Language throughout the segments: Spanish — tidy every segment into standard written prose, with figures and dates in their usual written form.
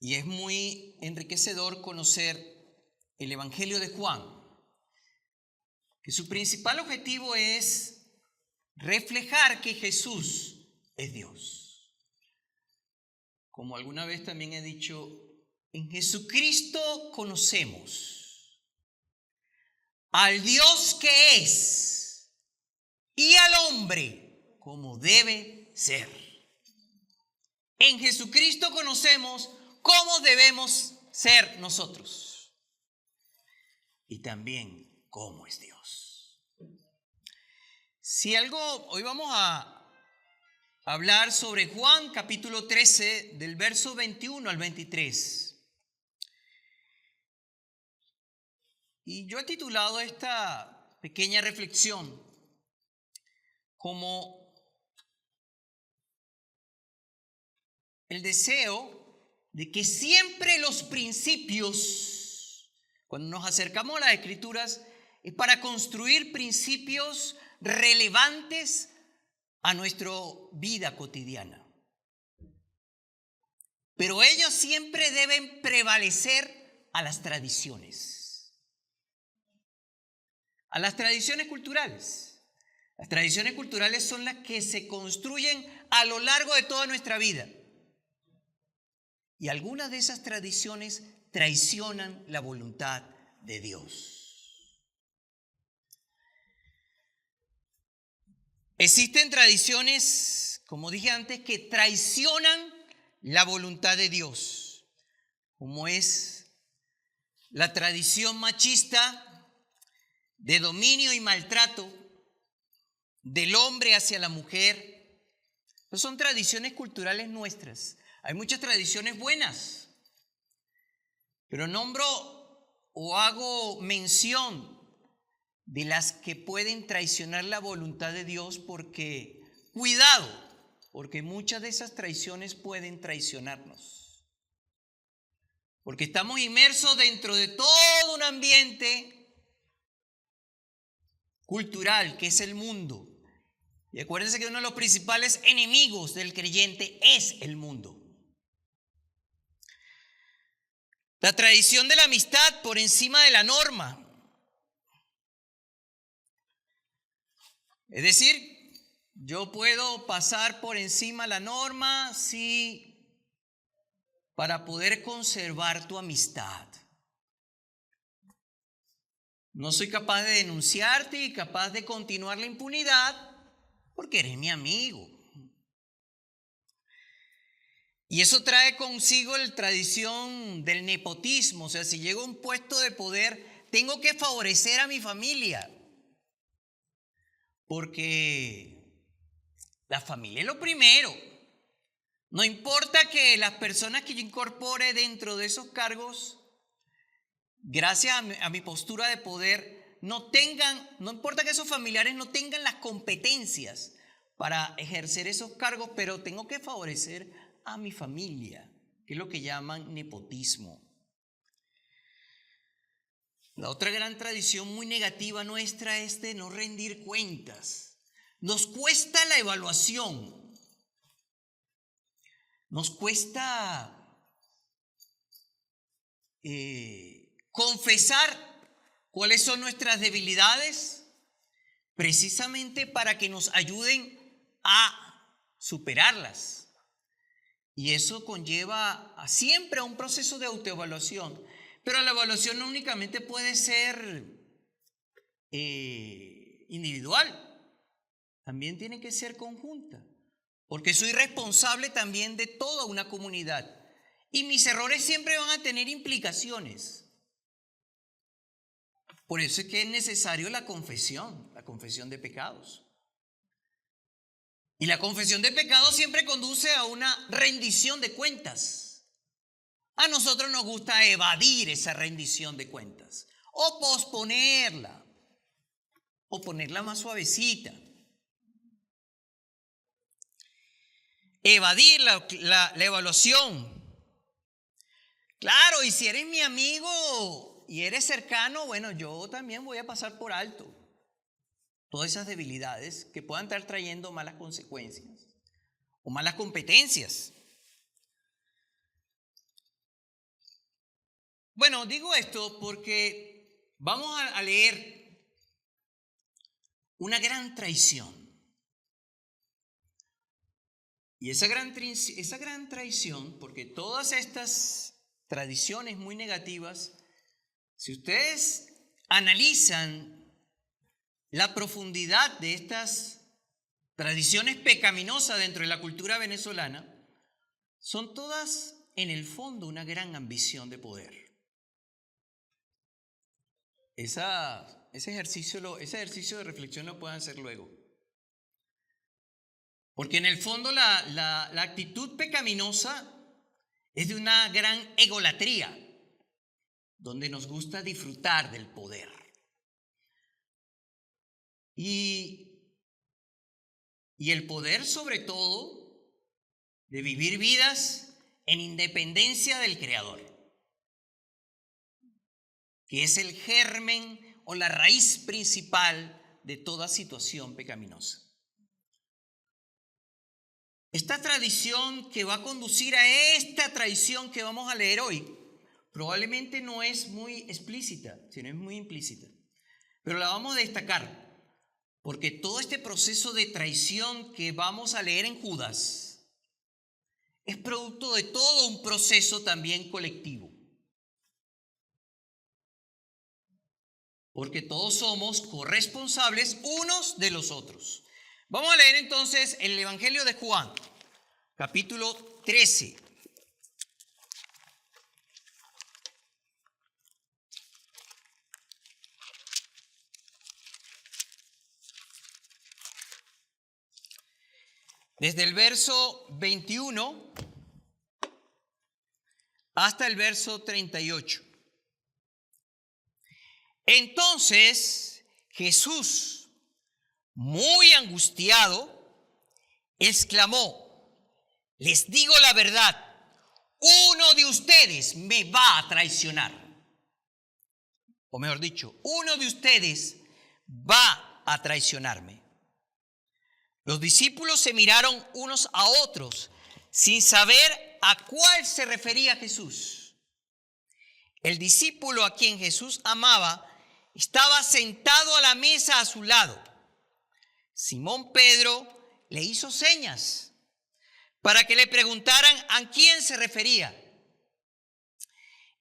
Y es muy enriquecedor conocer el Evangelio de Juan, que su principal objetivo es reflejar que Jesús es Dios. Como alguna vez también he dicho, en Jesucristo conocemos al Dios que es y al hombre como debe ser. En Jesucristo conocemos cómo debemos ser nosotros y también cómo es Dios. Si algo, hoy vamos a hablar sobre Juan capítulo 13 del verso 21 al 23. Y yo he titulado esta pequeña reflexión como el deseo de que siempre los principios, cuando nos acercamos a las Escrituras, es para construir principios relevantes a nuestra vida cotidiana. Pero ellos siempre deben prevalecer a las tradiciones. A las tradiciones culturales. Las tradiciones culturales son las que se construyen a lo largo de toda nuestra vida. Y algunas de esas tradiciones traicionan la voluntad de Dios. Existen tradiciones, como dije antes, que traicionan la voluntad de Dios, como es la tradición machista de dominio y maltrato del hombre hacia la mujer. Esas son tradiciones culturales nuestras. Hay muchas tradiciones buenas, pero nombro o hago mención de las que pueden traicionar la voluntad de Dios porque, cuidado, porque muchas de esas traiciones pueden traicionarnos. Porque estamos inmersos dentro de todo un ambiente cultural que es el mundo. Y acuérdense que uno de los principales enemigos del creyente es el mundo. La tradición de la amistad por encima de la norma. Es decir, yo puedo pasar por encima de la norma para poder conservar tu amistad. No soy capaz de denunciarte y capaz de continuar la impunidad porque eres mi amigo. Y eso trae consigo la tradición del nepotismo. O sea, si llego a un puesto de poder, tengo que favorecer a mi familia. Porque la familia es lo primero. No importa que las personas que yo incorpore dentro de esos cargos, gracias a mi postura de poder, no importa que esos familiares no tengan las competencias para ejercer esos cargos, pero tengo que favorecer a mi familia, que es lo que llaman nepotismo. La otra gran tradición muy negativa nuestra es de no rendir cuentas. Nos cuesta la evaluación. Nos cuesta confesar cuáles son nuestras debilidades, precisamente para que nos ayuden a superarlas. Y eso conlleva siempre a un proceso de autoevaluación. Pero la evaluación no únicamente puede ser individual, también tiene que ser conjunta, porque soy responsable también de toda una comunidad. Y mis errores siempre van a tener implicaciones. Por eso es que es necesario la confesión de pecados. Y la confesión de pecados siempre conduce a una rendición de cuentas. A nosotros nos gusta evadir esa rendición de cuentas o posponerla o ponerla más suavecita. Evadir la evaluación. Claro, y si eres mi amigo y eres cercano, bueno, yo también voy a pasar por alto todas esas debilidades que puedan estar trayendo malas consecuencias o malas competencias. Bueno, digo esto porque vamos a leer una gran traición. Y esa gran traición, porque todas estas tradiciones muy negativas, si ustedes analizan la profundidad de estas tradiciones pecaminosas dentro de la cultura venezolana, son todas en el fondo una gran ambición de poder. Ese ejercicio de reflexión lo pueden hacer luego. Porque en el fondo la actitud pecaminosa es de una gran egolatría, donde nos gusta disfrutar del poder. Y el poder, sobre todo, de vivir vidas en independencia del Creador, que es el germen o la raíz principal de toda situación pecaminosa. Esta tradición que va a conducir a esta traición que vamos a leer hoy, probablemente no es muy explícita, sino es muy implícita. Pero la vamos a destacar, porque todo este proceso de traición que vamos a leer en Judas es producto de todo un proceso también colectivo. Porque todos somos corresponsables unos de los otros. Vamos a leer entonces el Evangelio de Juan, capítulo 13. Desde el verso 21 hasta el verso 38. Entonces Jesús, muy angustiado, exclamó: les digo la verdad, uno de ustedes me va a traicionar. O mejor dicho, uno de ustedes va a traicionarme. Los discípulos se miraron unos a otros sin saber a cuál se refería Jesús. El discípulo a quien Jesús amaba estaba sentado a la mesa a su lado. Simón Pedro le hizo señas para que le preguntaran a quién se refería.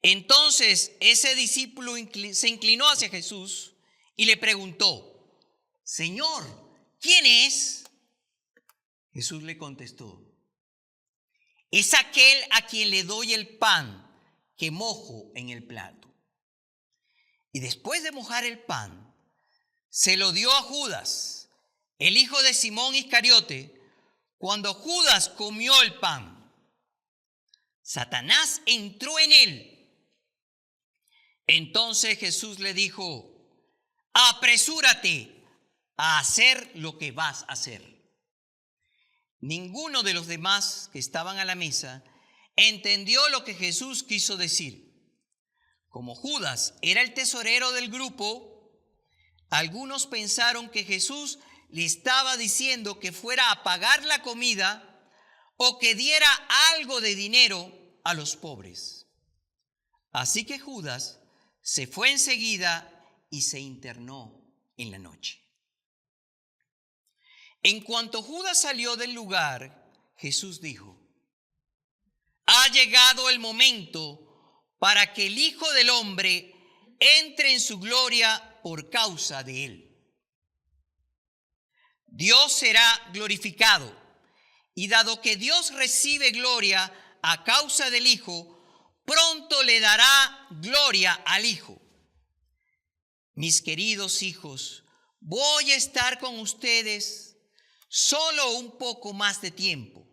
Entonces ese discípulo se inclinó hacia Jesús y le preguntó: Señor, ¿quién es? Jesús le contestó: es aquel a quien le doy el pan que mojo en el plato. Y después de mojar el pan, se lo dio a Judas, el hijo de Simón Iscariote. Cuando Judas comió el pan, Satanás entró en él. Entonces Jesús le dijo: apresúrate a hacer lo que vas a hacer. Ninguno de los demás que estaban a la mesa entendió lo que Jesús quiso decir. Como Judas era el tesorero del grupo, algunos pensaron que Jesús le estaba diciendo que fuera a pagar la comida o que diera algo de dinero a los pobres. Así que Judas se fue enseguida y se internó en la noche. En cuanto Judas salió del lugar, Jesús dijo: ha llegado el momento para que el Hijo del Hombre entre en su gloria por causa de él. Dios será glorificado, y dado que Dios recibe gloria a causa del Hijo, pronto le dará gloria al Hijo. Mis queridos hijos, voy a estar con ustedes solo un poco más de tiempo.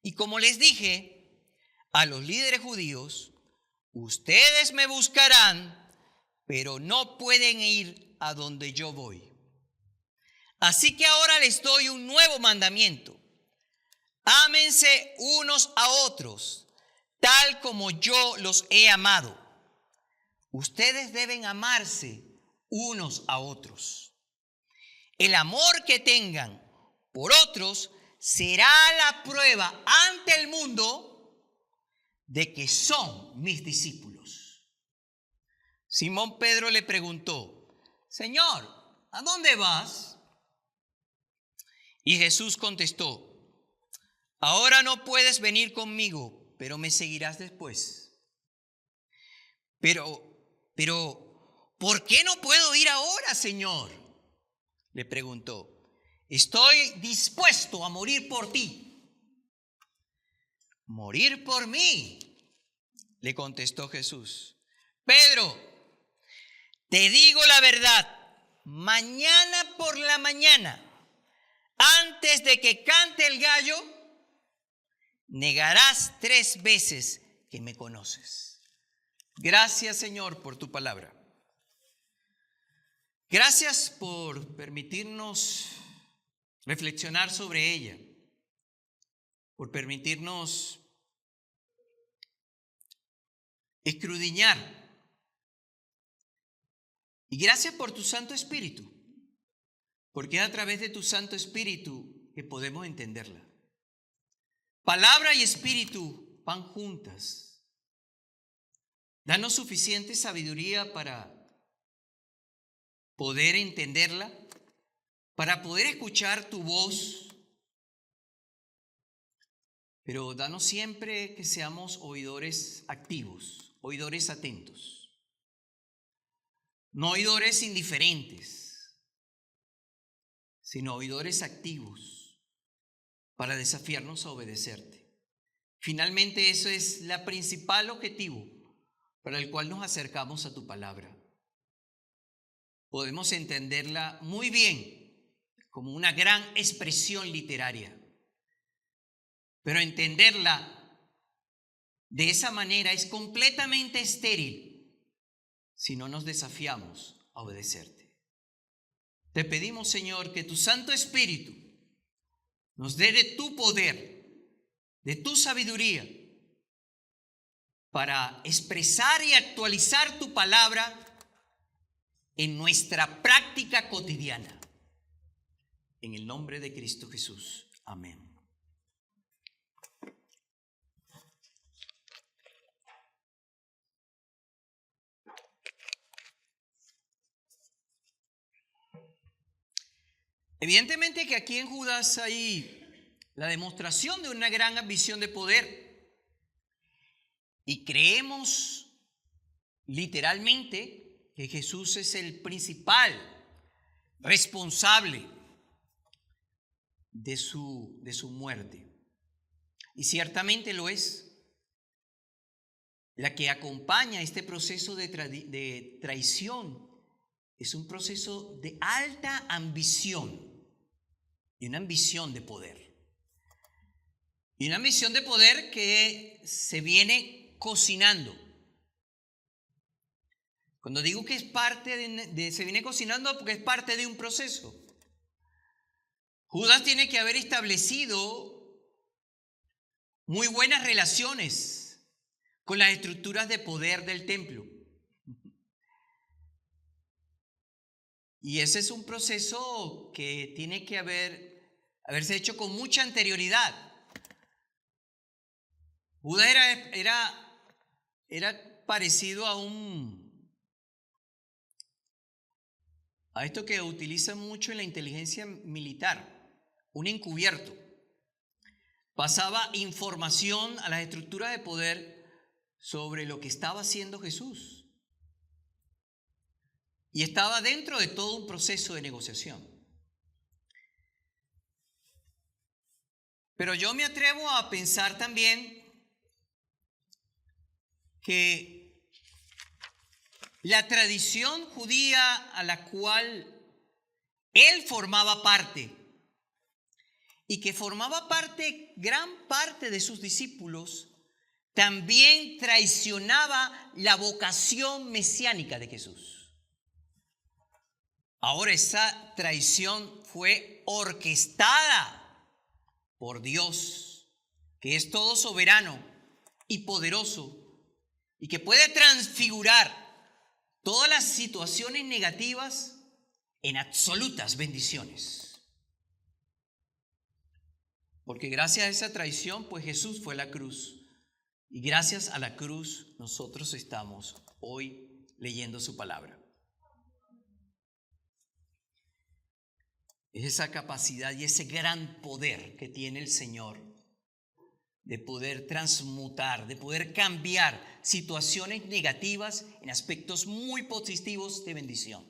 Y como les dije a los líderes judíos, ustedes me buscarán, pero no pueden ir a donde yo voy. Así que ahora les doy un nuevo mandamiento: ámense unos a otros, tal como yo los he amado. Ustedes deben amarse unos a otros. El amor que tengan por otros será la prueba ante el mundo de que son mis discípulos. Simón Pedro le preguntó: Señor, ¿a dónde vas? Y Jesús contestó: ahora no puedes venir conmigo, pero me seguirás después. Pero, ¿por qué no puedo ir ahora, Señor?, le preguntó. Estoy dispuesto a morir por ti. ¿Morir por mí?, le contestó Jesús. Pedro, te digo la verdad, mañana por la mañana, antes de que cante el gallo, negarás 3 veces que me conoces. Gracias, Señor, por tu palabra. Gracias por permitirnos reflexionar sobre ella, por permitirnos escudriñar. Y gracias por tu Santo Espíritu, porque es a través de tu Santo Espíritu que podemos entenderla. Palabra y espíritu van juntas. Danos suficiente sabiduría para poder entenderla, para poder escuchar tu voz, pero danos siempre que seamos oidores activos, oidores atentos, no oidores indiferentes, sino oidores activos para desafiarnos a obedecerte. Finalmente, eso es el principal objetivo para el cual nos acercamos a tu palabra. Podemos entenderla muy bien como una gran expresión literaria, pero entenderla de esa manera es completamente estéril si no nos desafiamos a obedecerte. Te pedimos, Señor, que tu Santo Espíritu nos dé de tu poder, de tu sabiduría, para expresar y actualizar tu palabra en nuestra práctica cotidiana. En el nombre de Cristo Jesús. Amén. Evidentemente que aquí en Judas hay la demostración de una gran ambición de poder. Y creemos literalmente que Jesús es el principal responsable de su muerte. Y ciertamente lo es. La que acompaña este proceso de traición es un proceso de alta ambición y una ambición de poder. Y una ambición de poder que se viene cocinando. Cuando digo que es parte se viene cocinando, porque es parte de un proceso. Judas tiene que haber establecido muy buenas relaciones con las estructuras de poder del templo. Y ese es un proceso que tiene que haberse hecho con mucha anterioridad. Judas era parecido a esto que utilizan mucho en la inteligencia militar, un encubierto. Pasaba información a las estructuras de poder sobre lo que estaba haciendo Jesús. Y estaba dentro de todo un proceso de negociación. Pero yo me atrevo a pensar también que la tradición judía a la cual él formaba parte y que formaba parte gran parte de sus discípulos, también traicionaba la vocación mesiánica de Jesús. Ahora esa traición fue orquestada por Dios, que es todo soberano y poderoso y que puede transfigurar todas las situaciones negativas en absolutas bendiciones. Porque gracias a esa traición, pues Jesús fue a la cruz. Y gracias a la cruz nosotros estamos hoy leyendo su palabra. Es esa capacidad y ese gran poder que tiene el Señor de poder transmutar, de poder cambiar situaciones negativas en aspectos muy positivos de bendición.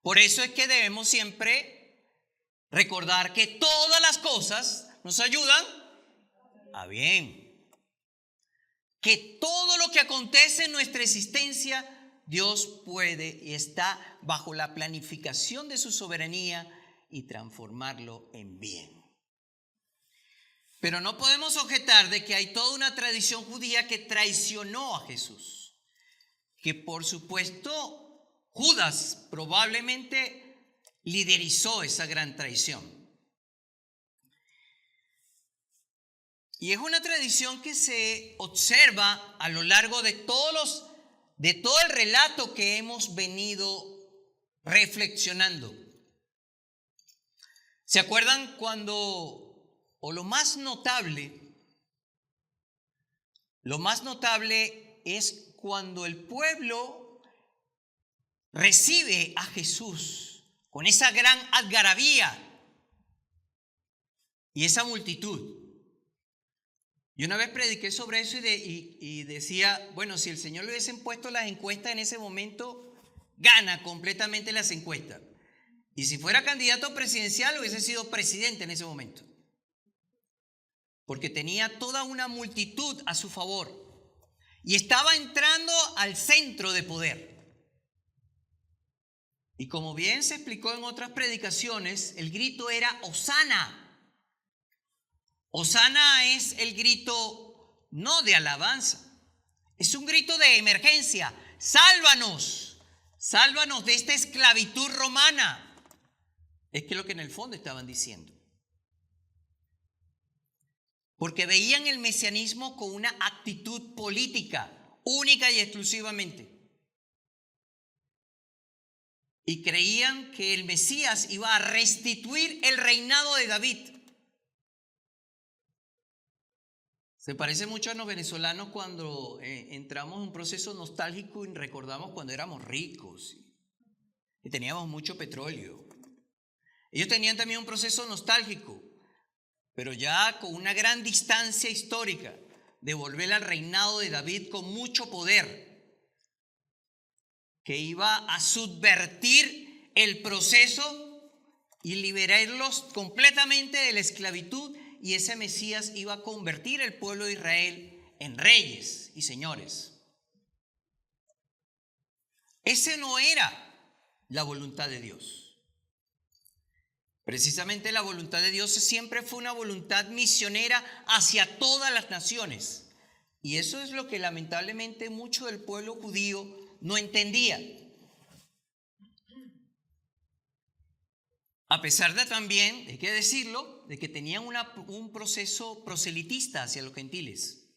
Por eso es que debemos siempre recordar que todas las cosas nos ayudan a bien. Que todo lo que acontece en nuestra existencia, Dios puede y está bajo la planificación de su soberanía y transformarlo en bien. Pero no podemos objetar de que hay toda una tradición judía que traicionó a Jesús. Que por supuesto Judas probablemente liderizó esa gran traición. Y es una tradición que se observa a lo largo de todo el relato que hemos venido reflexionando. ¿Se acuerdan o lo más notable es cuando el pueblo recibe a Jesús con esa gran algarabía y esa multitud? Y una vez prediqué sobre eso y decía, bueno, si el Señor le hubiesen puesto las encuestas en ese momento, gana completamente las encuestas. Y si fuera candidato presidencial, hubiese sido presidente en ese momento. Porque tenía toda una multitud a su favor. Y estaba entrando al centro de poder. Y como bien se explicó en otras predicaciones, el grito era Hosana. Hosana es el grito no de alabanza, es un grito de emergencia. Sálvanos, sálvanos de esta esclavitud romana. Es que lo que en el fondo estaban diciendo. Porque veían el mesianismo con una actitud política, única y exclusivamente. Y creían que el Mesías iba a restituir el reinado de David. Se parece mucho a los venezolanos cuando entramos en un proceso nostálgico y recordamos cuando éramos ricos y teníamos mucho petróleo. Ellos tenían también un proceso nostálgico, pero ya con una gran distancia histórica, de volver al reinado de David con mucho poder, que iba a subvertir el proceso y liberarlos completamente de la esclavitud. Y ese Mesías iba a convertir el pueblo de Israel en reyes y señores. Ese no era la voluntad de Dios. Precisamente la voluntad de Dios siempre fue una voluntad misionera hacia todas las naciones. Y eso es lo que lamentablemente mucho del pueblo judío no entendía. A pesar de también, hay que decirlo, de que tenían un proceso proselitista hacia los gentiles.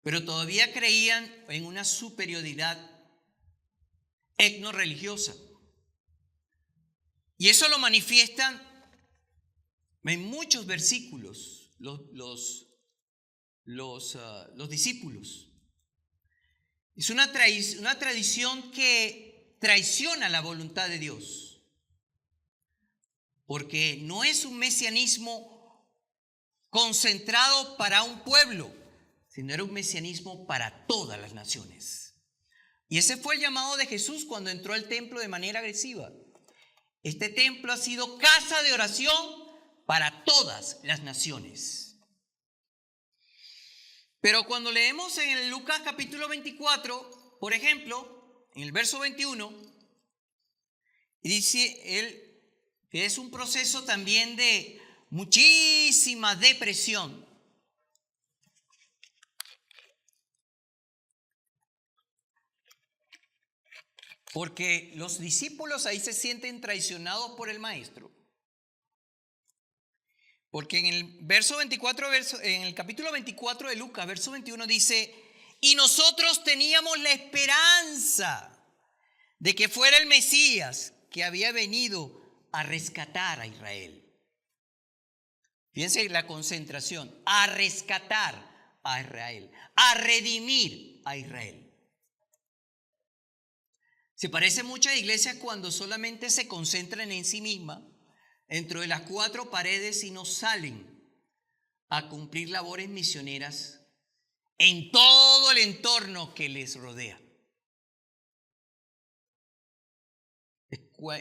Pero todavía creían en una superioridad etno-religiosa. Y eso lo manifiestan en muchos versículos los discípulos. Es una tradición que traiciona la voluntad de Dios. Porque no es un mesianismo concentrado para un pueblo, sino era un mesianismo para todas las naciones. Y ese fue el llamado de Jesús cuando entró al templo de manera agresiva. Este templo ha sido casa de oración para todas las naciones. Pero cuando leemos en el Lucas capítulo 24, por ejemplo, en el verso 21, dice él que es un proceso también de muchísima depresión. Porque los discípulos ahí se sienten traicionados por el maestro. Porque en el verso 24, en el capítulo 24 de Lucas, verso 21 dice, y nosotros teníamos la esperanza de que fuera el Mesías que había venido a rescatar a Israel. Fíjense la concentración, a rescatar a Israel, a redimir a Israel. Se parece mucho a iglesias cuando solamente se concentran en sí mismas, dentro de las cuatro paredes, y no salen a cumplir labores misioneras en todo el entorno que les rodea.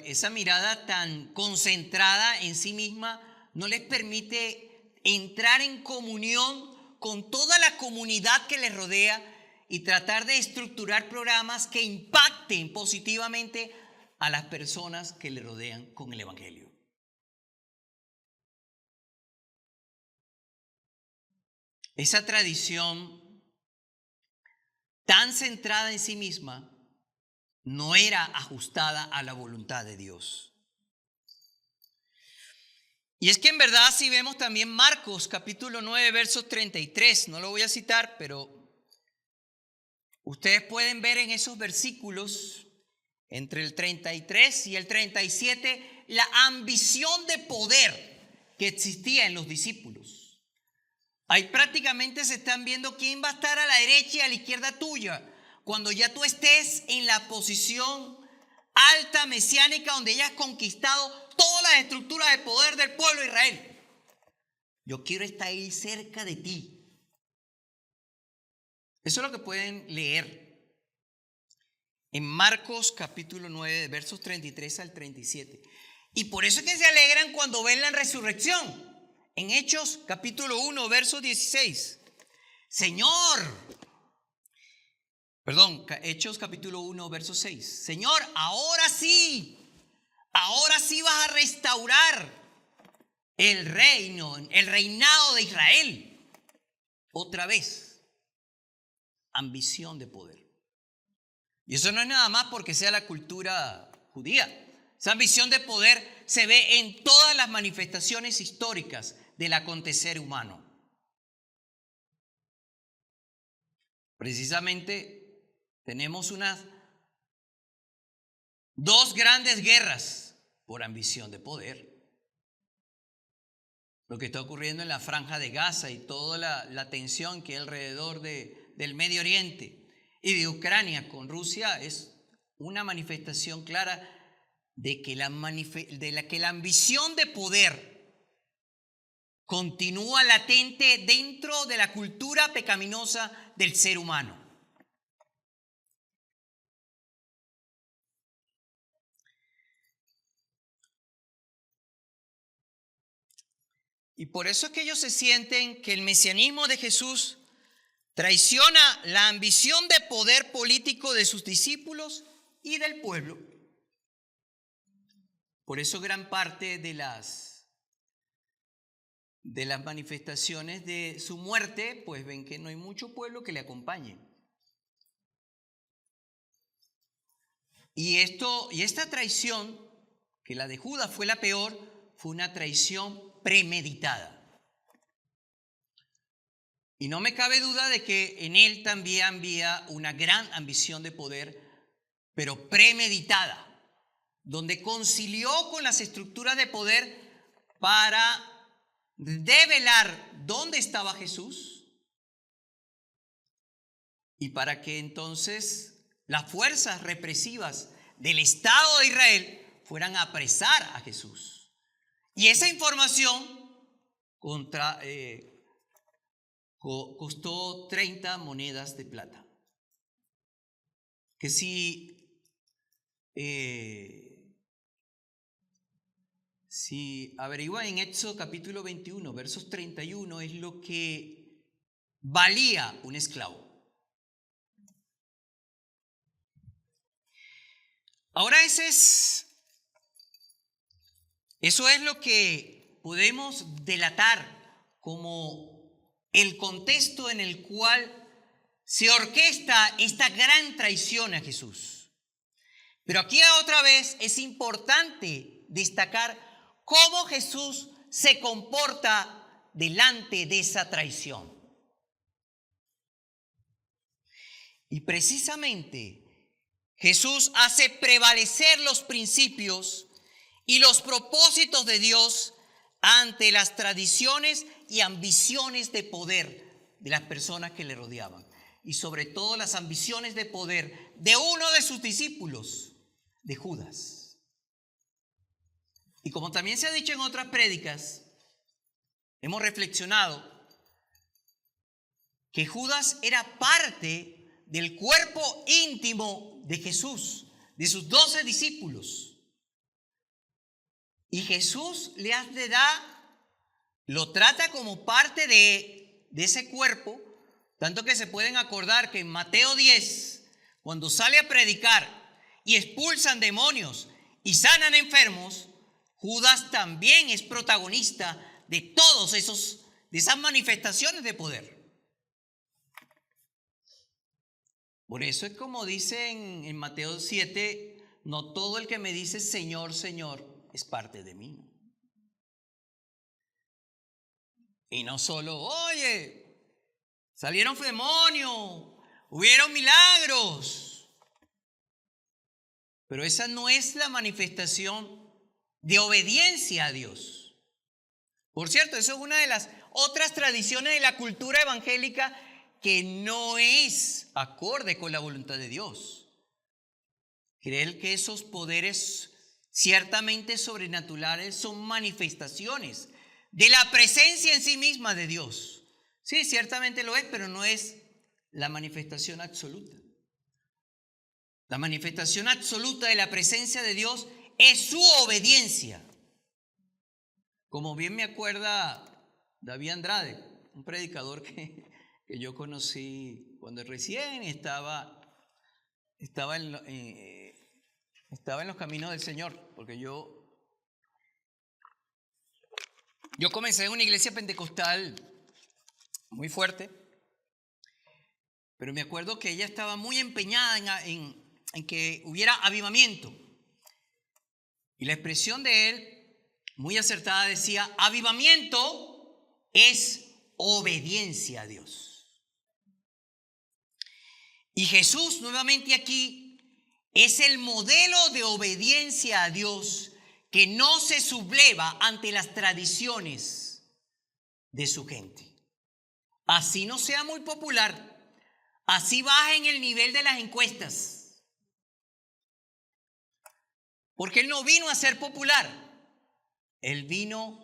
Esa mirada tan concentrada en sí misma no les permite entrar en comunión con toda la comunidad que les rodea y tratar de estructurar programas que impacten positivamente a las personas que le rodean con el Evangelio. Esa tradición tan centrada en sí misma no era ajustada a la voluntad de Dios. Y es que en verdad, si vemos también Marcos capítulo 9, versos 33, no lo voy a citar, pero ustedes pueden ver en esos versículos, entre el 33 y el 37, la ambición de poder que existía en los discípulos. Ahí prácticamente se están viendo quién va a estar a la derecha y a la izquierda tuya, cuando ya tú estés en la posición alta mesiánica donde ya has conquistado todas las estructuras de poder del pueblo de Israel. Yo quiero estar ahí cerca de ti. Eso es lo que pueden leer en Marcos capítulo 9, versos 33 al 37. Y por eso es que se alegran cuando ven la resurrección. En Hechos capítulo 1, verso 16. Hechos capítulo 1, verso 6. Señor, ahora sí vas a restaurar el reinado de Israel. Otra vez, ambición de poder. Y eso no es nada más porque sea la cultura judía. Esa ambición de poder se ve en todas las manifestaciones históricas del acontecer humano. Precisamente tenemos dos grandes guerras por ambición de poder. Lo que está ocurriendo en la Franja de Gaza y toda la tensión que hay alrededor del Medio Oriente y de Ucrania con Rusia es una manifestación clara de que la ambición de poder continúa latente dentro de la cultura pecaminosa del ser humano. Y por eso es que ellos se sienten que el mesianismo de Jesús traiciona la ambición de poder político de sus discípulos y del pueblo. Por eso gran parte de las manifestaciones de su muerte, pues ven que no hay mucho pueblo que le acompañe. Y esta traición, que la de Judas fue la peor, fue una traición premeditada. Y no me cabe duda de que en él también había una gran ambición de poder, pero premeditada, donde concilió con las estructuras de poder para develar dónde estaba Jesús y para que entonces las fuerzas represivas del Estado de Israel fueran a apresar a Jesús. Y esa información costó 30 monedas de plata. Que si averiguan en Éxodo capítulo 21, versos 31, es lo que valía un esclavo. Ahora eso es lo que podemos delatar como el contexto en el cual se orquesta esta gran traición a Jesús. Pero aquí otra vez es importante destacar cómo Jesús se comporta delante de esa traición. Y precisamente Jesús hace prevalecer los principios y los propósitos de Dios ante las tradiciones y ambiciones de poder de las personas que le rodeaban. y sobre todo las ambiciones de poder de uno de sus discípulos, de Judas. Y como también se ha dicho en otras prédicas, hemos reflexionado que Judas era parte del cuerpo íntimo de Jesús, de sus 12 discípulos. Y Jesús lo trata como parte de ese cuerpo, tanto que se pueden acordar que en Mateo 10, cuando sale a predicar y expulsan demonios y sanan enfermos, Judas también es protagonista de de esas manifestaciones de poder. Por eso es como dice en Mateo 7, no todo el que me dice Señor, Señor, es parte de mí. Y no solo, oye, salieron demonios, hubieron milagros. Pero esa no es la manifestación de obediencia a Dios. Por cierto, eso es una de las otras tradiciones de la cultura evangélica que no es acorde con la voluntad de Dios. Creer que esos poderes ciertamente sobrenaturales son manifestaciones de la presencia en sí misma de Dios. Sí, ciertamente lo es, pero no es la manifestación absoluta. La manifestación absoluta de la presencia de Dios es su obediencia. Como bien me acuerda David Andrade, un predicador que yo conocí cuando recién estaba en los caminos del Señor, porque yo comencé en una iglesia pentecostal muy fuerte, pero me acuerdo que ella estaba muy empeñada en que hubiera avivamiento. Y la expresión de él, muy acertada, decía, avivamiento es obediencia a Dios. Y Jesús nuevamente aquí es el modelo de obediencia a Dios que no se subleva ante las tradiciones de su gente. Así no sea muy popular, así baja en el nivel de las encuestas. Porque Él no vino a ser popular, Él vino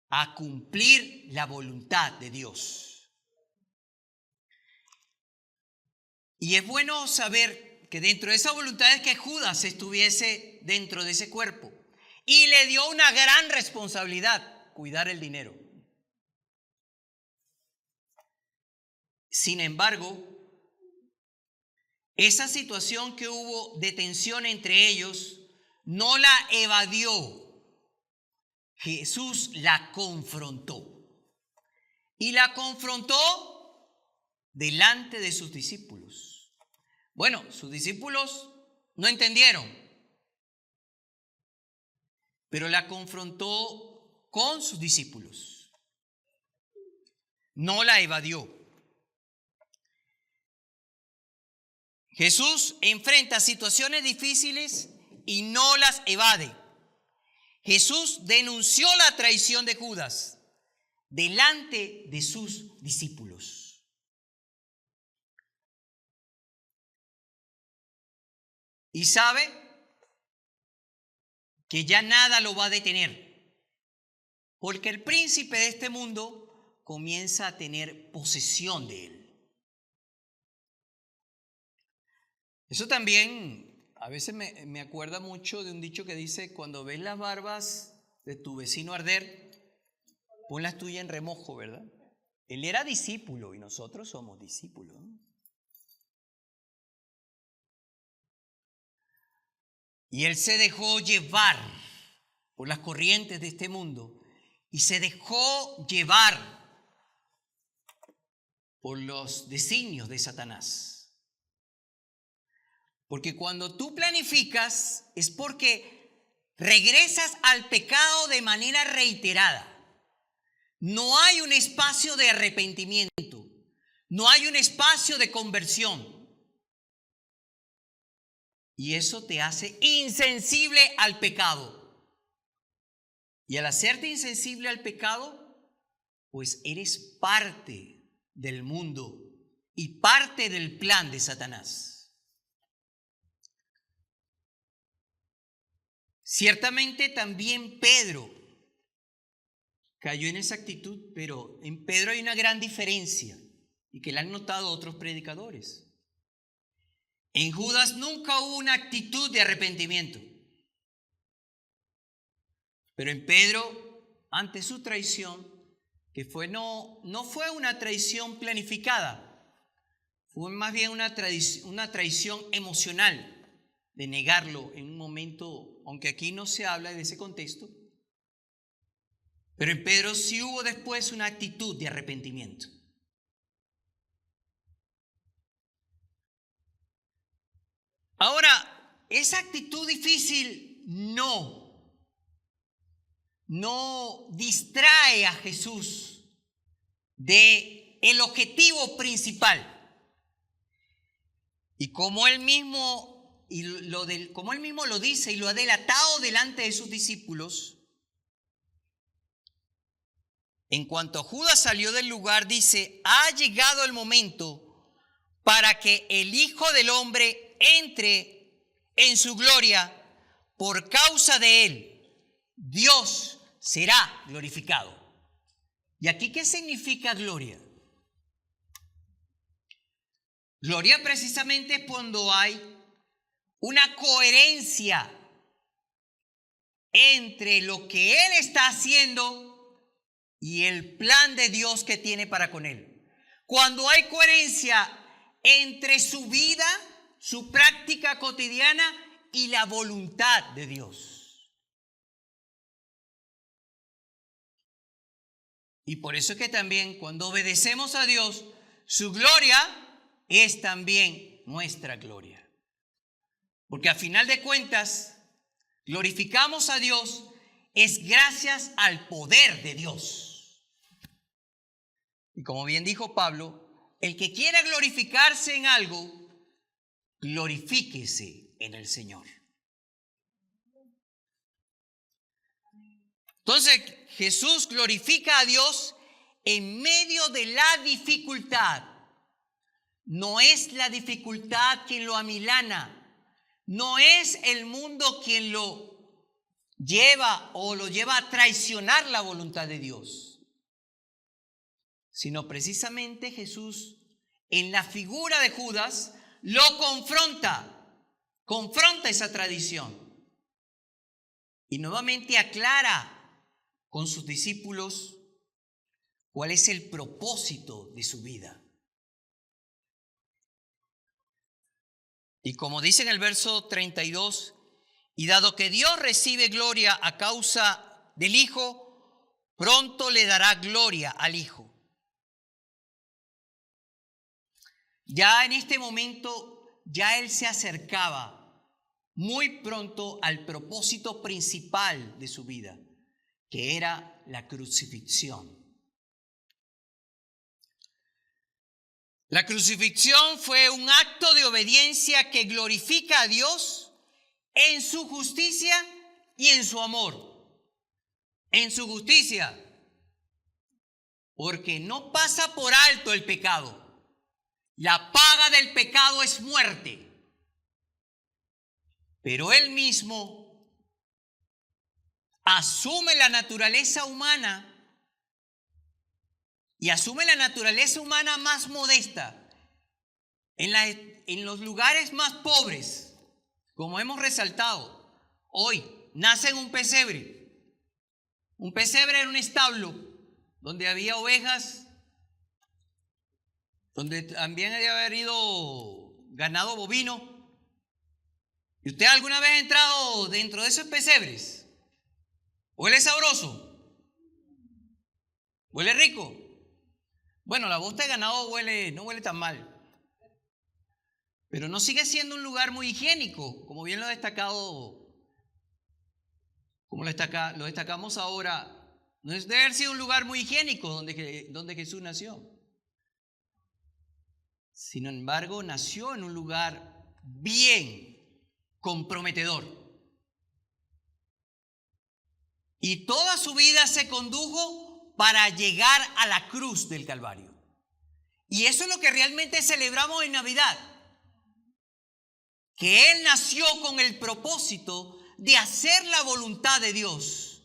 a cumplir la voluntad de Dios. Y es bueno saber que dentro de esa voluntad es que Judas estuviese dentro de ese cuerpo. Y le dio una gran responsabilidad, cuidar el dinero. Sin embargo, esa situación que hubo de tensión entre ellos, no la evadió. Jesús la confrontó. Y la confrontó delante de sus discípulos. Bueno, sus discípulos no entendieron, pero la confrontó con sus discípulos. No la evadió. Jesús enfrenta situaciones difíciles y no las evade. Jesús denunció la traición de Judas delante de sus discípulos. Y sabe que ya nada lo va a detener, porque el príncipe de este mundo comienza a tener posesión de él. Eso también a veces me acuerda mucho de un dicho que dice, cuando ves las barbas de tu vecino arder, pon las tuyas en remojo, ¿verdad? Él era discípulo y nosotros somos discípulos, ¿no? Y él se dejó llevar por las corrientes de este mundo y se dejó llevar por los designios de Satanás. Porque cuando tú planificas es porque regresas al pecado de manera reiterada. No hay un espacio de arrepentimiento, no hay un espacio de conversión. Y eso te hace insensible al pecado. Y al hacerte insensible al pecado, pues eres parte del mundo y parte del plan de Satanás. Ciertamente también Pedro cayó en esa actitud, pero en Pedro hay una gran diferencia y que la han notado otros predicadores. En Judas nunca hubo una actitud de arrepentimiento, pero en Pedro, ante su traición, que no fue una traición planificada, fue más bien una traición emocional de negarlo en un momento, aunque aquí no se habla de ese contexto, pero en Pedro sí hubo después una actitud de arrepentimiento. Ahora, esa actitud difícil no distrae a Jesús de el objetivo principal. Y como él mismo lo dice y lo ha delatado delante de sus discípulos, en cuanto Judas salió del lugar, dice: ha llegado el momento para que el Hijo del Hombre entre en su gloria. Por causa de él, Dios será glorificado. ¿Y aquí qué significa gloria? Gloria precisamente es cuando hay una coherencia entre lo que Él está haciendo y el plan de Dios que tiene para con Él. Cuando hay coherencia entre su vida, su práctica cotidiana y la voluntad de Dios. Y por eso es que también cuando obedecemos a Dios, su gloria es también nuestra gloria. Porque a final de cuentas, glorificamos a Dios es gracias al poder de Dios. Y como bien dijo Pablo, el que quiera glorificarse en algo, glorifíquese en el Señor. Entonces, Jesús glorifica a Dios en medio de la dificultad. No es la dificultad quien lo amilana, no es el mundo quien lo lleva a traicionar la voluntad de Dios, sino precisamente Jesús, en la figura de Judas, lo confronta esa tradición y nuevamente aclara con sus discípulos cuál es el propósito de su vida. Y como dice en el verso 32, y dado que Dios recibe gloria a causa del Hijo, pronto le dará gloria al Hijo. Ya en este momento, ya Él se acercaba muy pronto al propósito principal de su vida, que era la crucifixión. La crucifixión fue un acto de obediencia que glorifica a Dios en su justicia y en su amor. En su justicia, porque no pasa por alto el pecado. La paga del pecado es muerte. Pero Él mismo asume la naturaleza humana y asume la naturaleza humana más modesta, en los lugares más pobres, como hemos resaltado. Hoy nace en un pesebre. Un pesebre era un establo donde había ovejas, donde también debe haber ido ganado bovino. ¿Y usted alguna vez ha entrado dentro de esos pesebres? ¿Huele sabroso? ¿Huele rico? Bueno, la bosta de ganado no huele tan mal, pero no sigue siendo un lugar muy higiénico, como bien lo destacamos ahora. No debe haber sido un lugar muy higiénico donde Jesús nació. Sin embargo, nació en un lugar bien comprometedor. Y toda su vida se condujo para llegar a la cruz del Calvario. Y eso es lo que realmente celebramos en Navidad. Que Él nació con el propósito de hacer la voluntad de Dios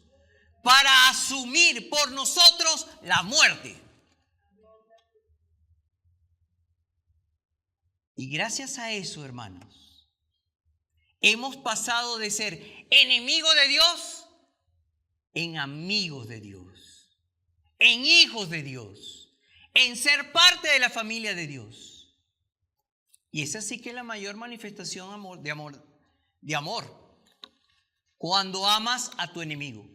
para asumir por nosotros la muerte. Y gracias a eso, hermanos, hemos pasado de ser enemigos de Dios en amigos de Dios, en hijos de Dios, en ser parte de la familia de Dios. Y esa sí que es la mayor manifestación de amor, cuando amas a tu enemigo.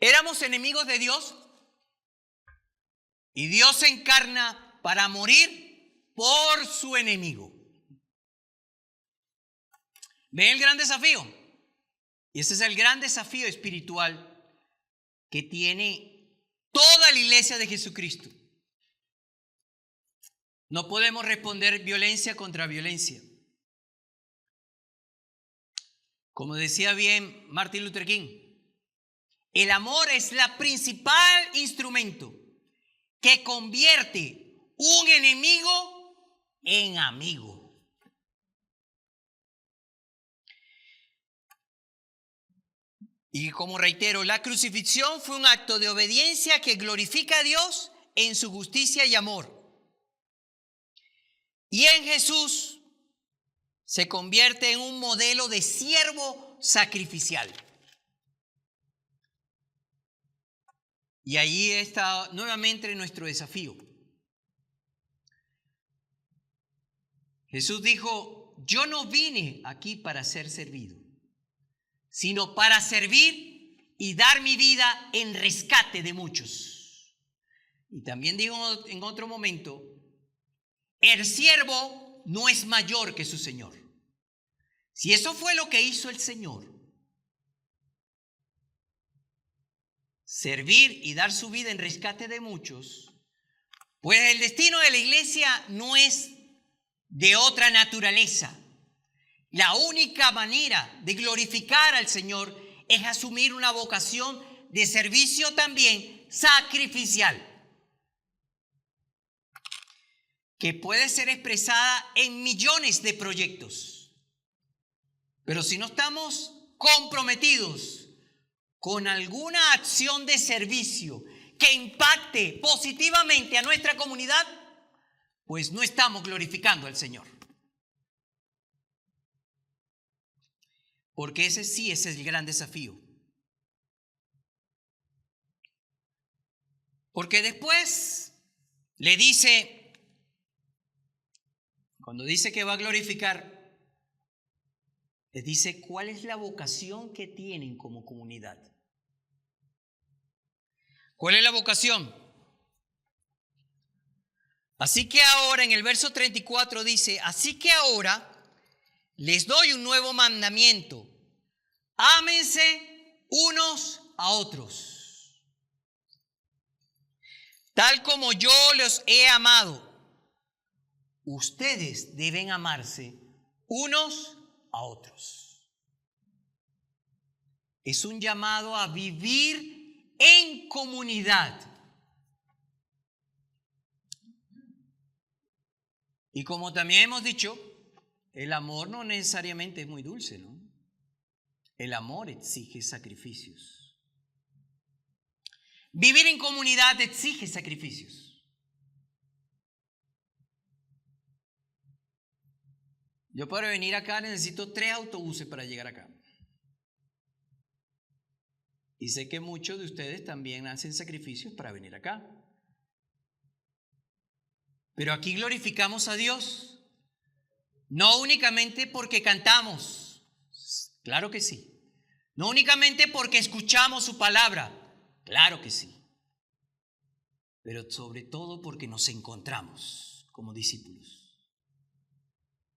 Éramos enemigos de Dios y Dios se encarna para morir por su enemigo. ¿Ven el gran desafío? Y ese es el gran desafío espiritual que tiene toda la iglesia de Jesucristo. No podemos responder violencia contra violencia. Como decía bien Martin Luther King, el amor es el principal instrumento que convierte un enemigo en amigo. Y como reitero, la crucifixión fue un acto de obediencia que glorifica a Dios en su justicia y amor. Y en Jesús se convierte en un modelo de siervo sacrificial. Y ahí está nuevamente nuestro desafío. Jesús dijo, yo no vine aquí para ser servido, sino para servir y dar mi vida en rescate de muchos. Y también dijo en otro momento, el siervo no es mayor que su Señor. Si eso fue lo que hizo el Señor, servir y dar su vida en rescate de muchos, pues el destino de la iglesia no es de otra naturaleza. La única manera de glorificar al Señor es asumir una vocación de servicio también sacrificial, que puede ser expresada en millones de proyectos. Pero si no estamos comprometidos con alguna acción de servicio que impacte positivamente a nuestra comunidad, pues no estamos glorificando al Señor. Porque ese es el gran desafío. Porque después le dice, cuando dice que va a glorificar, les dice cuál es la vocación que tienen como comunidad. ¿Cuál es la vocación? Así que ahora, en el verso 34 dice, así que ahora les doy un nuevo mandamiento. Ámense unos a otros, tal como yo los he amado. Ustedes deben amarse unos a otros. Es un llamado a vivir en comunidad. Y como también hemos dicho, el amor no necesariamente es muy dulce, ¿no? El amor exige sacrificios. Vivir en comunidad exige sacrificios. Yo para venir acá necesito 3 autobuses para llegar acá. Y sé que muchos de ustedes también hacen sacrificios para venir acá. Pero aquí glorificamos a Dios. No únicamente porque cantamos, claro que sí. No únicamente porque escuchamos su palabra, claro que sí. Pero sobre todo porque nos encontramos como discípulos.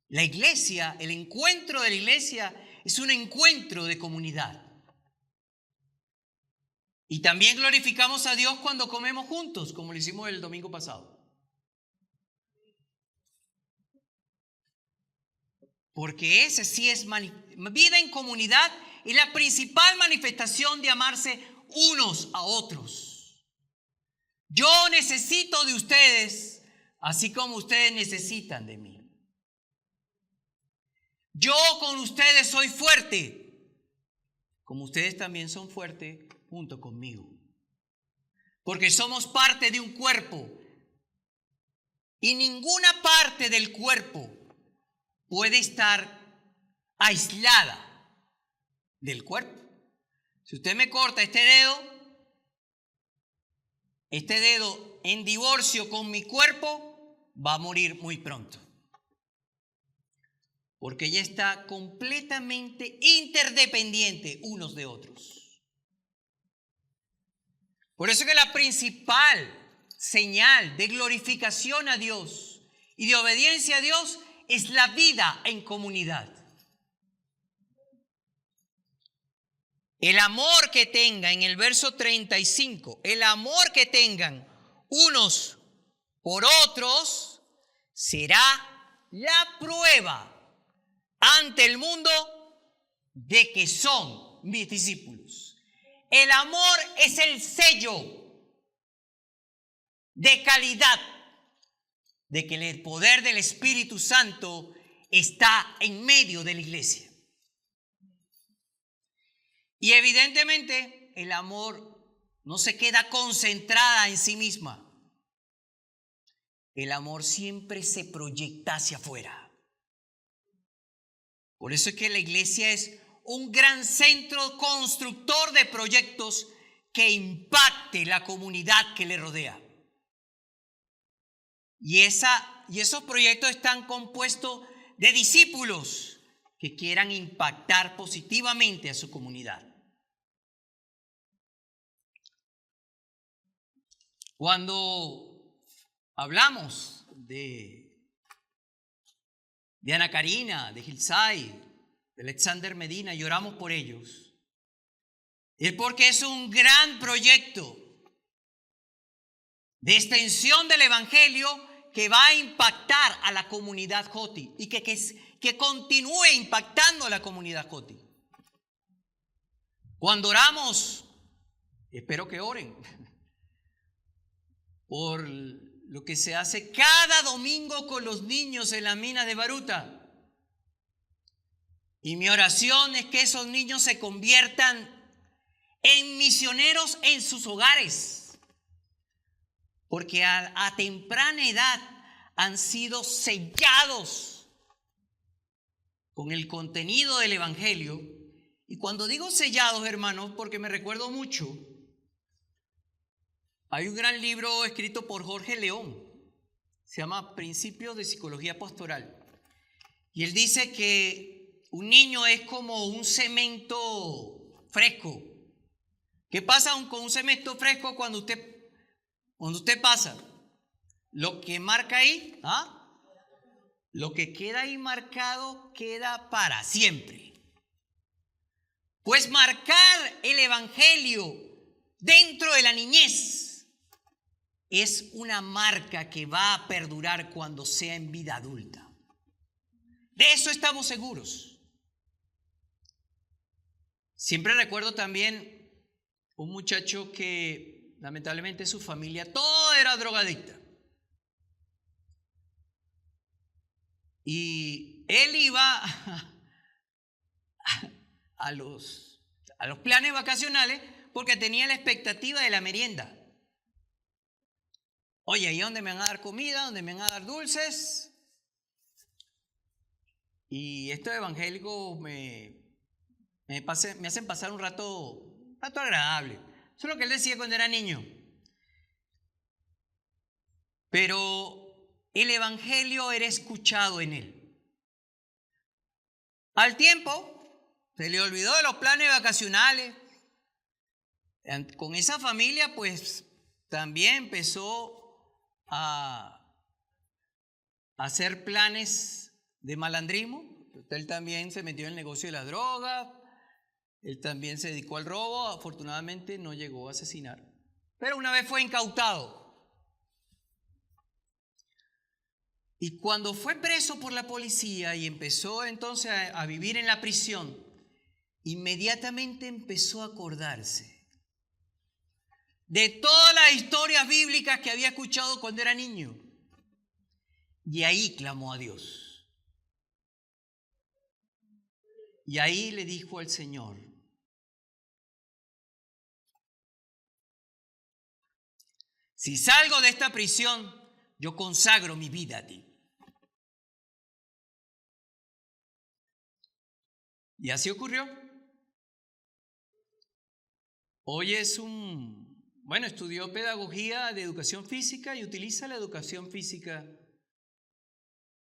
La iglesia, el encuentro de la iglesia es un encuentro de comunidad. Y también glorificamos a Dios cuando comemos juntos, como lo hicimos el domingo pasado. Porque ese sí es vida en comunidad y la principal manifestación de amarse unos a otros. Yo necesito de ustedes, así como ustedes necesitan de mí. Yo con ustedes soy fuerte, como ustedes también son fuertes junto conmigo. Porque somos parte de un cuerpo. Y ninguna parte del cuerpo puede estar aislada del cuerpo. Si usted me corta este dedo en divorcio con mi cuerpo, va a morir muy pronto. Porque ya está completamente interdependiente unos de otros. Por eso que la principal señal de glorificación a Dios y de obediencia a Dios es la vida en comunidad. El amor que tengan, en el verso 35, el amor que tengan unos por otros será la prueba ante el mundo de que son mis discípulos. El amor es el sello de calidad de que el poder del Espíritu Santo está en medio de la iglesia. Y evidentemente el amor no se queda concentrada en sí misma. El amor siempre se proyecta hacia afuera. Por eso es que la iglesia es un gran centro constructor de proyectos que impacte la comunidad que le rodea. Y esos proyectos están compuestos de discípulos que quieran impactar positivamente a su comunidad. Cuando hablamos de Ana Karina, de Gilsay, de Alexander Medina, y oramos por ellos, es porque es un gran proyecto de extensión del Evangelio que va a impactar a la comunidad Joti y que continúe impactando a la comunidad Joti. Cuando oramos, espero que oren por lo que se hace cada domingo con los niños en la mina de Baruta. Y mi oración es que esos niños se conviertan en misioneros en sus hogares. Porque a temprana edad han sido sellados con el contenido del Evangelio. Y cuando digo sellados, hermanos, porque me recuerdo mucho, hay un gran libro escrito por Jorge León, se llama Principios de Psicología Pastoral. Y él dice que un niño es como un cemento fresco. ¿Qué pasa con un cemento fresco cuando usted pasa? Lo que marca ahí, lo que queda ahí marcado queda para siempre. Pues marcar el Evangelio dentro de la niñez es una marca que va a perdurar cuando sea en vida adulta. De eso estamos seguros. Siempre recuerdo también un muchacho que lamentablemente su familia todo era drogadicta. Y él iba a los planes vacacionales porque tenía la expectativa de la merienda. Oye, ¿y dónde me van a dar comida? ¿Dónde me van a dar dulces? Y estos evangélicos me hacen pasar un rato agradable. Eso es lo que él decía cuando era niño. Pero el evangelio era escuchado en él. Al tiempo, se le olvidó de los planes vacacionales. Con esa familia, pues, también empezó a hacer planes de malandrismo. Él también se metió en el negocio de la droga. Él también se dedicó al robo. Afortunadamente no llegó a asesinar. Pero una vez fue incautado. Y cuando fue preso por la policía y empezó entonces a vivir en la prisión, inmediatamente empezó a acordarse de todas las historias bíblicas que había escuchado cuando era niño. Y ahí clamó a Dios. Y ahí le dijo al Señor: si salgo de esta prisión, yo consagro mi vida a ti. Y así ocurrió. Hoy estudió pedagogía de educación física y utiliza la educación física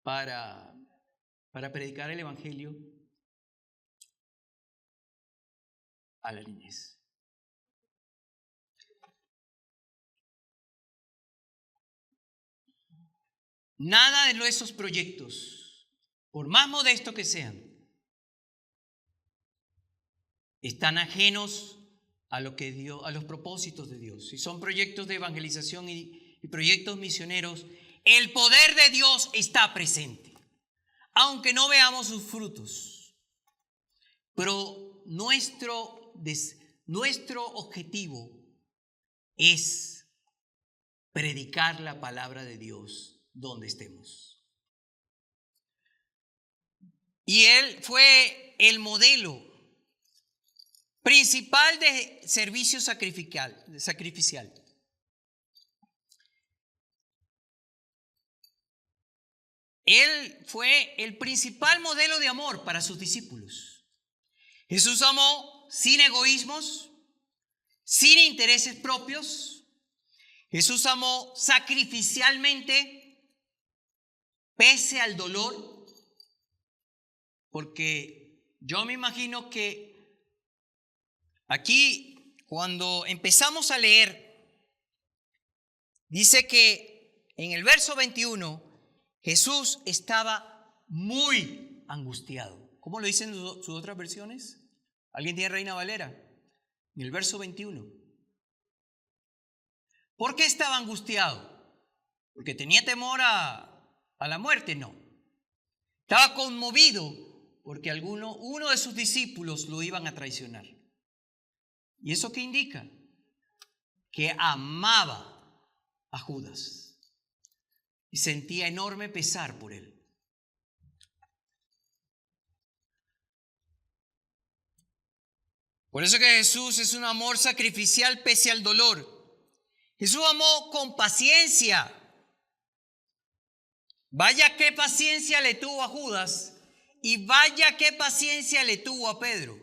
para predicar el evangelio a la niñez. Nada de esos proyectos, por más modestos que sean, están ajenos a los propósitos de Dios. Si son proyectos de evangelización y proyectos misioneros, el poder de Dios está presente, aunque no veamos sus frutos. Pero nuestro objetivo es predicar la palabra de Dios donde estemos. Y él fue el modelo principal de servicio sacrificial. Él fue el principal modelo de amor para sus discípulos. Jesús amó sin egoísmos, sin intereses propios. Jesús amó sacrificialmente, pese al dolor, porque yo me imagino que aquí, cuando empezamos a leer, dice que en el verso 21, Jesús estaba muy angustiado. ¿Cómo lo dicen sus otras versiones? ¿Alguien tiene Reina Valera? En el verso 21. ¿Por qué estaba angustiado? ¿Porque tenía temor a la muerte? No. Estaba conmovido porque uno de sus discípulos lo iban a traicionar. ¿Y eso qué indica? Que amaba a Judas y sentía enorme pesar por él. Por eso que Jesús es un amor sacrificial pese al dolor. Jesús amó con paciencia. Vaya qué paciencia le tuvo a Judas y vaya qué paciencia le tuvo a Pedro.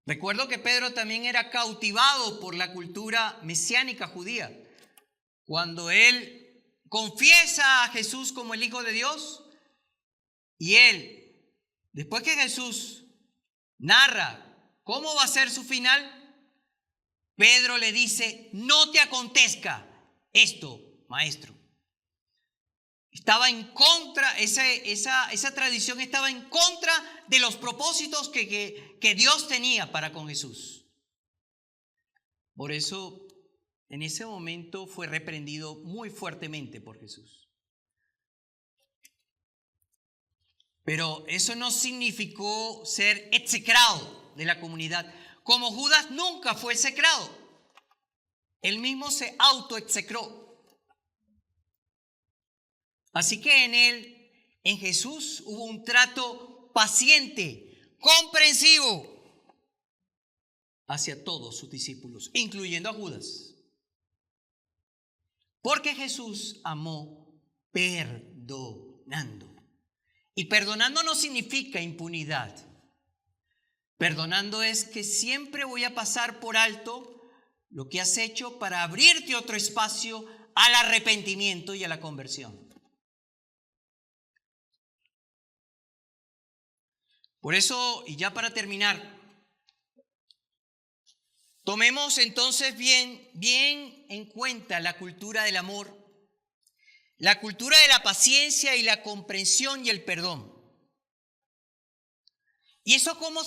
Recuerdo que Pedro también era cautivado por la cultura mesiánica judía. Cuando él confiesa a Jesús como el Hijo de Dios, y él, después que Jesús narra cómo va a ser su final, Pedro le dice: no te acontezca esto, maestro. Estaba en contra, esa tradición estaba en contra de los propósitos que Dios tenía para con Jesús. Por eso, en ese momento fue reprendido muy fuertemente por Jesús. Pero eso no significó ser execrado de la comunidad. Como Judas nunca fue execrado. Él mismo se autoexecró. Así que en Jesús hubo un trato paciente, comprensivo hacia todos sus discípulos, incluyendo a Judas. Porque Jesús amó perdonando. Y perdonando no significa impunidad. Perdonando es que siempre voy a pasar por alto lo que has hecho para abrirte otro espacio al arrepentimiento y a la conversión. Por eso, y ya para terminar, tomemos entonces bien en cuenta la cultura del amor, la cultura de la paciencia y la comprensión y el perdón. ¿Y eso cómo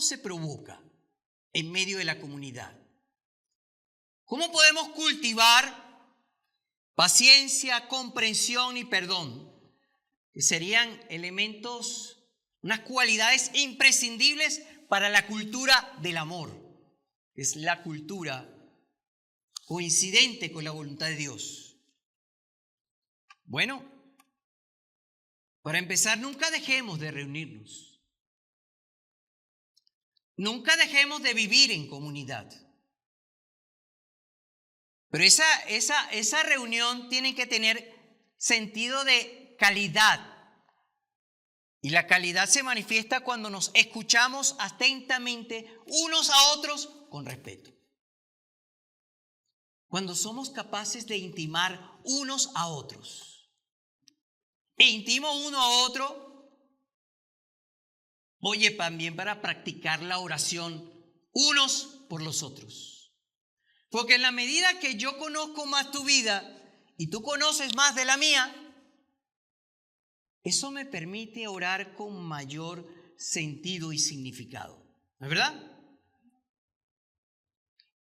se provoca en medio de la comunidad? ¿Cómo podemos cultivar paciencia, comprensión y perdón? Que serían elementos, unas cualidades imprescindibles para la cultura del amor. Es la cultura coincidente con la voluntad de Dios. Bueno, para empezar, nunca dejemos de reunirnos. Nunca dejemos de vivir en comunidad. Pero esa reunión tiene que tener sentido de calidad. Y la calidad se manifiesta cuando nos escuchamos atentamente unos a otros con respeto. Cuando somos capaces de intimar unos a otros. E intimo uno a otro, oye, también para practicar la oración unos por los otros. Porque en la medida que yo conozco más tu vida y tú conoces más de la mía, eso me permite orar con mayor sentido y significado. ¿No es verdad?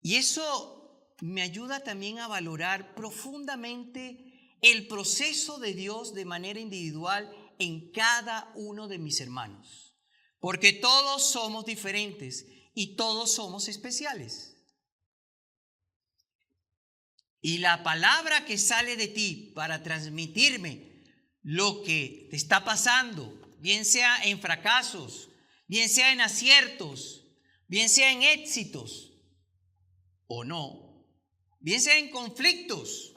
Y eso me ayuda también a valorar profundamente el proceso de Dios de manera individual en cada uno de mis hermanos. Porque todos somos diferentes y todos somos especiales. Y la palabra que sale de ti para transmitirme lo que te está pasando, bien sea en fracasos, bien sea en aciertos, bien sea en éxitos o no, bien sea en conflictos,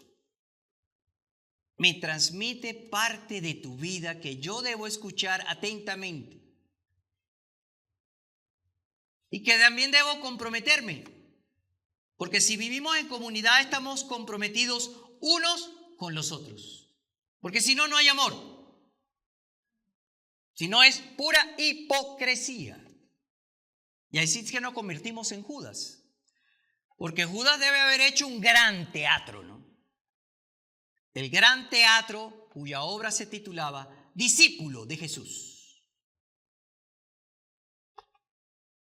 me transmite parte de tu vida que yo debo escuchar atentamente y que también debo comprometerme, porque si vivimos en comunidad estamos comprometidos unos con los otros, porque si no, no hay amor. Si no es pura hipocresía. Y así es que nos convertimos en Judas. Porque Judas debe haber hecho un gran teatro, ¿no? El gran teatro cuya obra se titulaba Discípulo de Jesús.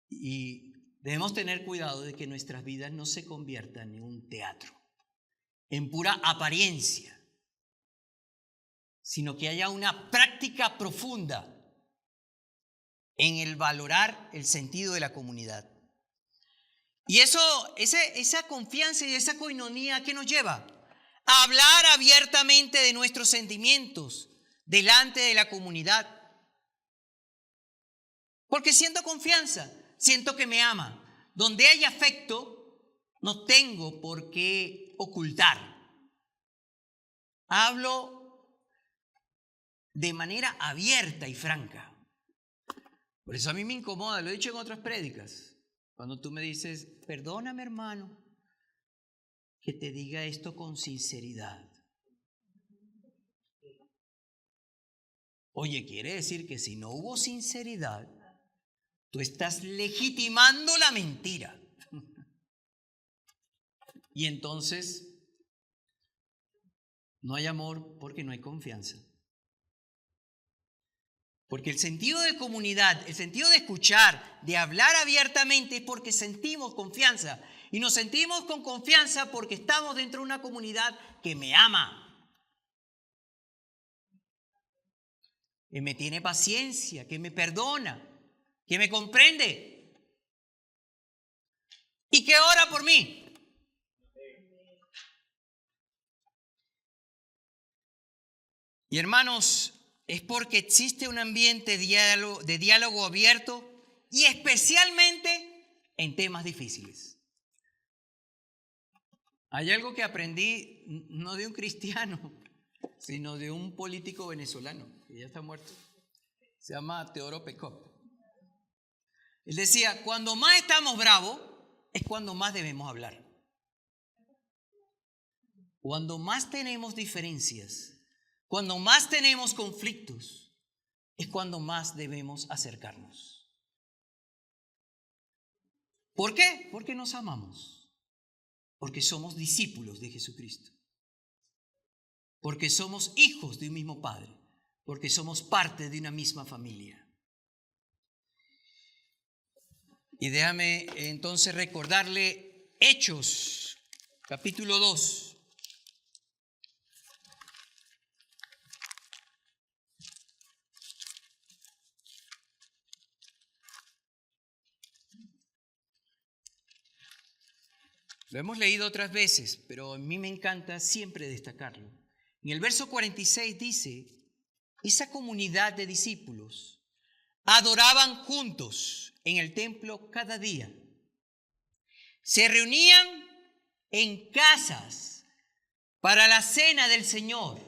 Y debemos tener cuidado de que nuestras vidas no se conviertan en un teatro, en pura apariencia, sino que haya una práctica profunda en el valorar el sentido de la comunidad. Y esa confianza y esa coinonía, ¿a qué nos lleva? A hablar abiertamente de nuestros sentimientos delante de la comunidad. Porque siento confianza, siento que me ama. Donde hay afecto, no tengo por qué ocultar. Hablo de manera abierta y franca. Por eso a mí me incomoda, lo he dicho en otras prédicas, cuando tú me dices, perdóname hermano, que te diga esto con sinceridad. Oye, quiere decir que si no hubo sinceridad, tú estás legitimando la mentira. Y entonces no hay amor porque no hay confianza. Porque el sentido de comunidad, el sentido de escuchar, de hablar abiertamente es porque sentimos confianza. Y nos sentimos con confianza porque estamos dentro de una comunidad que me ama. Que me tiene paciencia, que me perdona, que me comprende. Y que ora por mí. Y hermanos, es porque existe un ambiente de diálogo abierto y especialmente en temas difíciles. Hay algo que aprendí no de un cristiano, sino de un político venezolano, que ya está muerto. Se llama Teodoro Pecop. Él decía, cuando más estamos bravos es cuando más debemos hablar. Cuando más tenemos diferencias, cuando más tenemos conflictos, es cuando más debemos acercarnos. ¿Por qué? Porque nos amamos. Porque somos discípulos de Jesucristo. Porque somos hijos de un mismo Padre. Porque somos parte de una misma familia. Y déjame entonces recordarle Hechos, capítulo 2. Lo hemos leído otras veces, pero a mí me encanta siempre destacarlo. En el verso 46 dice, esa comunidad de discípulos adoraban juntos en el templo cada día. Se reunían en casas para la cena del Señor.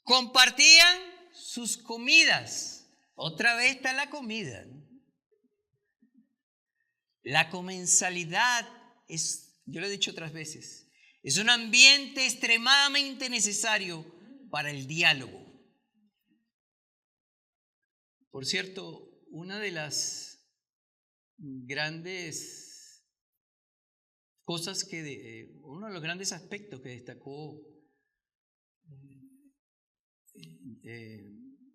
Compartían sus comidas. Otra vez está la comida. La comensalidad es, yo lo he dicho otras veces, es un ambiente extremadamente necesario para el diálogo. Por cierto, una de las grandes cosas uno de los grandes aspectos que destacó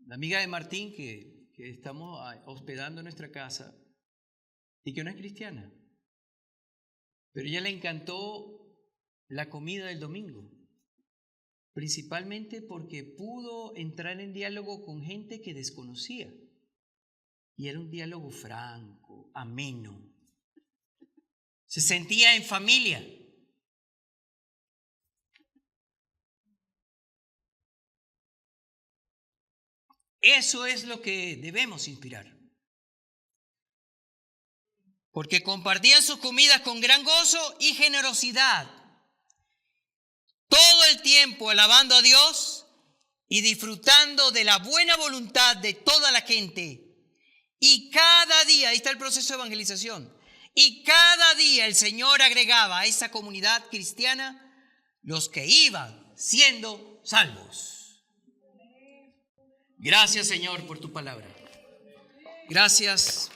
la amiga de Martín que estamos hospedando en nuestra casa y que no es cristiana, pero a ella le encantó la comida del domingo, principalmente porque pudo entrar en diálogo con gente que desconocía y era un diálogo franco, ameno. Se sentía en familia. Eso es lo que debemos inspirar. Porque compartían sus comidas con gran gozo y generosidad. Todo el tiempo alabando a Dios y disfrutando de la buena voluntad de toda la gente. Y cada día, ahí está el proceso de evangelización, y cada día el Señor agregaba a esa comunidad cristiana los que iban siendo salvos. Gracias, Señor, por tu palabra. Gracias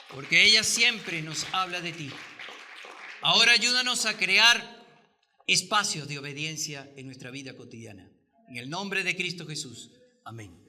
porque ella siempre nos habla de ti. Ahora ayúdanos a crear espacios de obediencia en nuestra vida cotidiana. En el nombre de Cristo Jesús. Amén.